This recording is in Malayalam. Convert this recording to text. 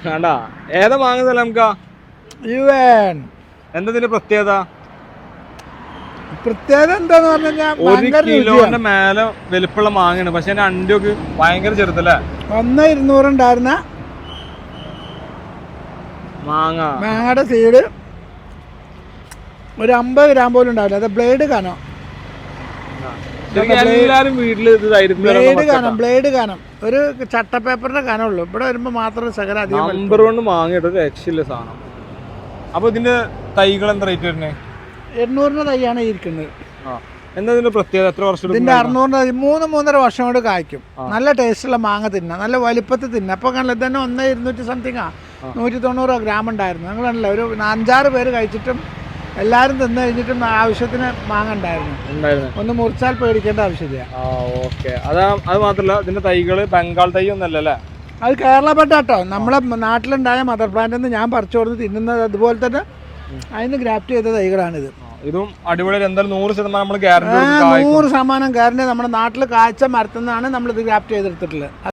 വേണ്ടാ ഏതാ മാങ്ങ നമുക്ക് എന്താ പ്രത്യേകത എന്താന്ന് പറഞ്ഞു കഴിഞ്ഞാൽ 1 കിലോന്റെ മേലെ വലിപ്പുള്ള മാങ്ങയാണ്. പക്ഷെ അതിന്റെ അണ്ടിയൊക്കെ ഭയങ്കര ചെറുതല്ലേ. 1,200 ഉണ്ടായിരുന്ന മാങ്ങയുടെ സീഡ് ഒരു 50 ഗ്രാം പോലും ഉണ്ടാവില്ല. അത് ബ്ലേഡ് കാണാം, എല്ലാരും വീട്ടില് ബ്ലേഡ് കാണാം. ഒരു ചട്ടപ്പേപ്പറിന്റെ കനമുള്ളൂ. ഇവിടെ വരുമ്പോ മാത്രം ശകലം അധികം നമ്പർ കൊണ്ട് മാങ്ങ രക്ഷയില്ല സാധനം. അപ്പൊ ഇതിന്റെ തൈകൾ എന്താ റേറ്റ് വരുന്നത്? 800 തൈയാണ് ഇരിക്കുന്നത്. എന്താ ഇതിന്റെ പ്രത്യേകത? എത്ര വർഷം? ഇതിന്റെ 600 3-3.5 വർഷം കൊണ്ട് കായ്ക്കും. നല്ല ടേസ്റ്റുള്ള മാങ്ങ തിന്നാം, നല്ല വലിപ്പത്തിൽ തിന്നാം. അപ്പൊ കണ്ടത് തന്നെ 1,200 സംതിങ് 190 ഗ്രാം ഉണ്ടായിരുന്നു. ഞങ്ങളല്ല ഒരു 5-6 പേര് കഴിച്ചിട്ടും എല്ലാരും തിന്നു കഴിഞ്ഞിട്ടും ആവശ്യത്തിന് മാങ്ങ ഉണ്ടായിരുന്നു. ഒന്ന് മുറിച്ചാൽ പേടിക്കേണ്ട ആവശ്യമില്ല. അത് മാത്രല്ല ഇതിന്റെ തൈകള് ബംഗാൾ തൈ ഒന്നല്ലേ? അത് കേരള ബെഡാട്ടോ. നമ്മളെ നാട്ടിലുണ്ടായ മദർ പ്ലാന്റിൽ നിന്ന് ഞാൻ പറിച്ചു കൊടുത്ത് തിന്നുന്നത് അതുപോലെ തന്നെ അതിന് ഗ്രാഫ്റ്റ് ചെയ്ത തൈകളാണിത്. ഇതും അടിപൊളി. എന്തായാലും 100% നമ്മൾ ഗ്യാരണ്ടി 100% ഗ്യാരണ്ടി നമ്മുടെ നാട്ടിൽ കാഴ്ച മരത്തുനിന്നാണ് നമ്മൾ ഇത് ഗ്രാഫ്റ്റ് ചെയ്തെടുത്തിട്ടുള്ളത്.